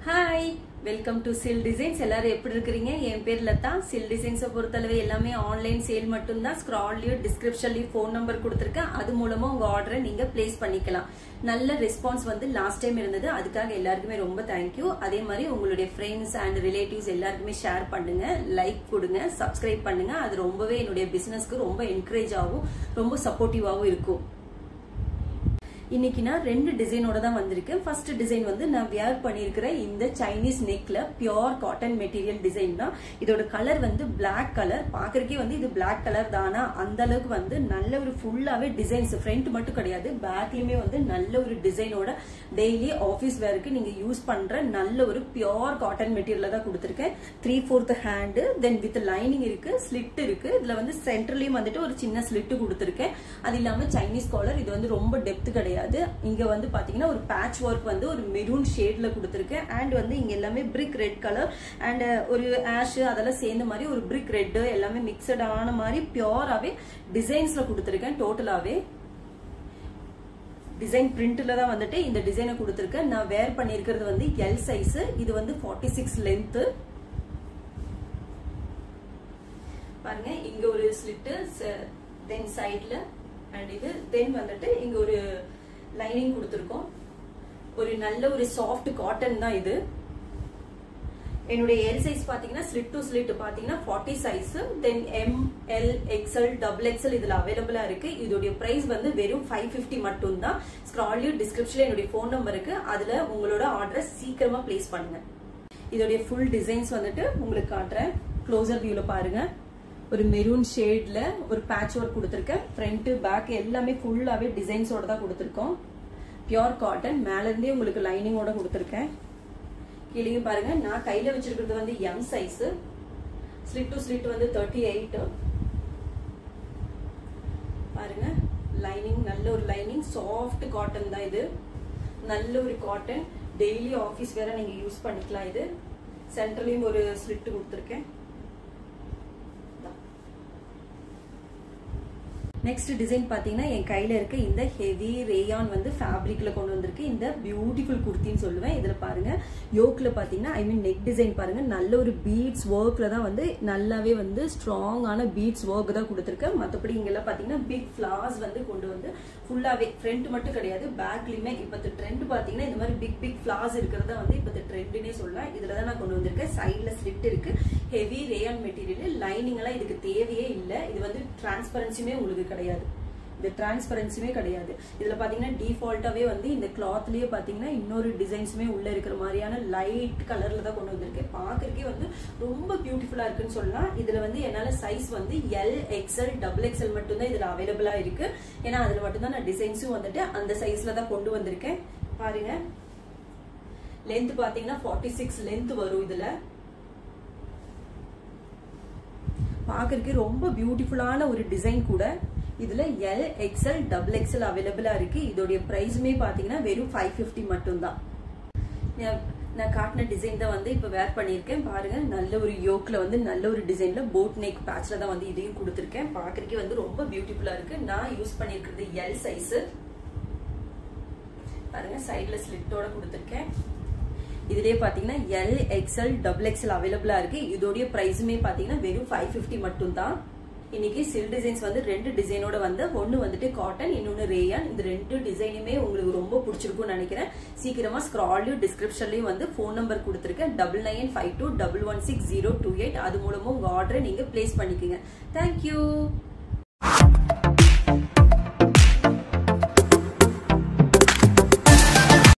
Hi, welcome to Sil Designs. எல்லாரும் எப்படி இருக்கீங்க? என் பேர் லதா. Sil Designs பொறுத்தளவு எல்லாமே ஆன்லைன் சேல் மட்டும் தான். ஸ்க்ரால்லியோ டிஸ்கிரிப்ஷன்லயே ஃபோன் நம்பர் கொடுத்திருக்கேன். அது மூலமா உங்க ஆர்டரை நீங்க பிளேஸ் பண்ணிக்கலாம். நல்ல ரெஸ்பான்ஸ் வந்து லாஸ்ட் டைம் இருந்தது. அதுக்காக எல்லாருக்குமே ரொம்ப தேங்க் யூ. அதே மாதிரி உங்களுடைய ஃப்ரெண்ட்ஸ் அண்ட் ரிலேட்டிவ்ஸ் எல்லாருக்குமே ஷேர் பண்ணுங்க, லைக் கொடுங்க, சப்ஸ்கிரைப் பண்ணுங்க. அது ரொம்பவே என்னுடைய பிசினஸ்க்கு ரொம்ப என்கரேஜ் ஆகும், ரொம்ப சப்போர்ட்டிவாவும் இருக்கும். இன்னைக்கு நான் ரெண்டு டிசைனோட தான் வந்திருக்கேன். ஃபர்ஸ்ட் டிசைன் வந்து நான் வியர் பண்ணியிருக்கிற இந்த சைனீஸ் நெக்ல பியோர் காட்டன் மெட்டீரியல் டிசைன் தான். இதோட கலர் வந்து பிளாக் கலர். பாக்குறதுக்கே வந்து இது பிளாக் கலர் தானா, அந்த அளவுக்கு வந்து நல்ல ஒரு ஃபுல்லாவே டிசைன்ஸ், ஃப்ரண்ட் மட்டும் கிடையாது பேக்லயுமே வந்து நல்ல ஒரு டிசைனோட டெய்லி ஆபீஸ் வேருக்கு நீங்க யூஸ் பண்ற நல்ல ஒரு பியோர் காட்டன் மெட்டீரியல் தான் கொடுத்திருக்கேன். 3/4 ஹேண்ட், தென் வித் லைனிங் இருக்கு, ஸ்லிட் இருக்கு. இதுல வந்து சென்டர்லயும் வந்துட்டு ஒரு சின்ன ஸ்லிட் கொடுத்திருக்கேன். அது இல்லாம சைனீஸ் காலர். இது வந்து ரொம்ப டெப்த் கிடையாது. இங்க வந்து பாத்தீங்கன்னா ஒரு பேட்ச் ஒர்க் வந்து ஒரு மெரூன் ஷேட்ல கொடுத்திருக்கேன். அண்ட் வந்து இங்க எல்லாமே பிரிக் ரெட் கலர் அண்ட் ஒரு ஆஷ் அதெல்லாம் சேர்ந்த மாதிரி ஒரு பிரிக் ரெட் எல்லாமே மிக்சட் ஆன மாதிரி பியூராவே டிசைன்ஸ்ல கொடுத்திருக்கேன். டோட்டலாவே டிசைன் பிரிண்ட்ல தான் வந்துட்டு இந்த டிசைனை கொடுத்திருக்கேன். நான் வேர் பண்ணிருக்கிறது வந்து எல் சைஸ். இது வந்து 46 லென்த். பாருங்க, இங்க ஒரு ஸ்லிட், தென் சைட்ல அண்ட் இது, தென் வந்துட்டு இங்க ஒரு லைனிங் கொடுத்திருக்கோம். ஒரு நல்ல ஒரு சாஃப்ட் காட்டன் தான் இது. என்னுடைய எல் சைஸ் பாத்தீங்கன்னா ஸ்லிட் டு ஸ்லிட் பாத்தீங்கன்னா 40 size, then M, L, XL, double XL இதுல அவைலபிளா இருக்கு. இதோட பிரைஸ் வந்து வெறும் 550 மட்டும் தான். ஸ்க்ரால்லியோ டிஸ்கிரிப்ஷன்ல என்னுடைய போன் நம்பர் இருக்கு, அதுல உங்களோட ஆர்டரை சீக்கிரமா பிளேஸ் பண்ணுங்க. இதோடைய ஃபுல் டிசைன்ஸ் வந்துட்டு உங்களுக்கு காட்டுறேன். க்ளோசர் வியூல பாருங்க. ஒரு மெரூன் ஷேட்ல ஒரு பேட்ச் ஒர்க் கொடுத்திருக்கேன். ஃப்ரண்ட் பேக் எல்லாமே ஃபுல்லாவே டிசைன்ஸோட தான் கொடுத்திருக்கோம். Pure cotton. மேல இருந்தே உங்களுக்கு லைனிங்கோட கொடுத்திருக்கேன். கீழே பாருங்க, நான் கையில வச்சிருக்கிறது வந்து M size. Slit to slit வந்து 38. பாருங்க, லைனிங் நல்ல ஒரு லைனிங், சாஃப்ட் காட்டன் தான் இது. நல்ல ஒரு காட்டன், டெய்லி ஆபீஸ் வேற நீங்க யூஸ் பண்ணிக்கலாம். இது சென்டர்லயும் ஒரு ஸ்லிட் கொடுத்திருக்கேன். நெக்ஸ்ட் டிசைன் பாத்தீங்கன்னா என் கையில இருக்க இந்த ஹெவி ரேயான் வந்து ஃபேப்ரிக்ல கொண்டு வந்திருக்கு. இந்த பியூட்டிஃபுல் குர்த்தின்னு சொல்லுவேன். இதுல பாருங்க, யோக்ல பாத்தீங்கன்னா நெக் டிசைன் பாருங்க, நல்ல ஒரு பீட்ஸ் ஒர்க்ல தான் வந்து நல்லாவே வந்து ஸ்ட்ராங்கான பீட்ஸ் ஒர்க் தான் கொடுத்திருக்கேன். மத்தபடி இங்கெல்லாம் பாத்தீங்கன்னா பிக் ஃபிளார்ஸ் வந்து கொண்டு வந்து ஃபுல்லாவே ஃப்ரண்ட் மட்டும் கிடையாது பேக்லயுமே இப்ப ட்ரெண்ட் பாத்தீங்கன்னா இந்த மாதிரி பிக் பிக் ஃபிளார்ஸ் இருக்கிறத வந்து இப்ப ட்ரெண்ட்னே சொல்லலாம். இதுலதான் நான் கொண்டு வந்திருக்கேன். சைட்ல ஸ்லிட் இருக்கு. Heavy rayon material. லைனிங் எல்லாம் இதுக்கு தேவையே இல்லை. இது வந்து டிரான்ஸ்பரன்சியுமே உங்களுக்கு கிடையாது. இந்த டிரான்ஸ்பரன்சியுமே கிடையாது. இதுல பாத்தீங்கன்னா டிஃபால்ட்டாவே வந்து இந்த கிளாத்லயே பாத்தீங்கன்னா இன்னொரு டிசைன்ஸுமே உள்ள இருக்கிற மாதிரியான லைட் கலர்ல தான் கொண்டு வந்திருக்கேன். பாக்குறதுக்கே வந்து ரொம்ப பியூட்டிஃபுல்லா இருக்குன்னு சொல்லலாம். இதுல வந்து என்னால சைஸ் வந்து எல், எக்ஸ்எல், டபுள் எக்ஸ்எல் மட்டும் தான் இதுல அவைலபிளா இருக்கு. ஏன்னா அதுல மட்டும் தான் நான் டிசைன்ஸும் வந்துட்டு அந்த சைஸ்ல தான் கொண்டு வந்திருக்கேன். பாருங்க, லென்த் பாத்தீங்கன்னா 46 லென்த் வரும். இதுல பாக்குறதுக்கு ரொம்ப பியூட்டிஃபுல்லான ஒரு டிசைன் கூட. இதுல எல், எக்ஸ்எல், டபுள் எக்ஸ்எல் அவைலபிளா இருக்கு. இதோடைய பிரைஸுமே பாத்தீங்கன்னா வெறும் 550 மட்டும் தான். நான் காட்டின டிசைன் தான் வந்து இப்ப வேர் பண்ணிருக்கேன். பாருங்க, நல்ல ஒரு யோக்ல வந்து நல்ல ஒரு டிசைன்ல போட் நெக் பேட்ச்ல தான் வந்து இதையும் கொடுத்திருக்கேன். பாக்குறதுக்கு வந்து ரொம்ப பியூட்டிஃபுல்லா இருக்கு. நான் யூஸ் பண்ணிருக்கிறது எல் சைஸ். பாருங்க, சைட்ல ஸ்லிட்டோட கொடுத்திருக்கேன். இதுலயே பாத்தீங்கன்னா எல், எக்ஸ்எல், டபுள் எக்ஸ்எல் அவைலபிளா இருக்கு. இதோடைய பிரைஸுமே பாத்தீங்கன்னா வெறும் 550 மட்டும் தான். இன்னைக்கு சில் டிசைன்ஸ் வந்து ரெண்டு டிசைனோட வந்து, ஒன்னு வந்துட்டு காட்டன், இன்னொன்னு ரேயான். இந்த ரெண்டு டிசைனுமே உங்களுக்கு ரொம்ப பிடிச்சிருக்கும்னு நினைக்கிறேன். சீக்கிரமா ஸ்க்ரால்லியோ டிஸ்கிரிப்ஷன்லயும் வந்து போன் நம்பர் கொடுத்திருக்கேன். 9952116028. அது மூலமா உங்க ஆர்டரை நீங்க பிளேஸ் பண்ணிக்கோங்க. தேங்க்யூ.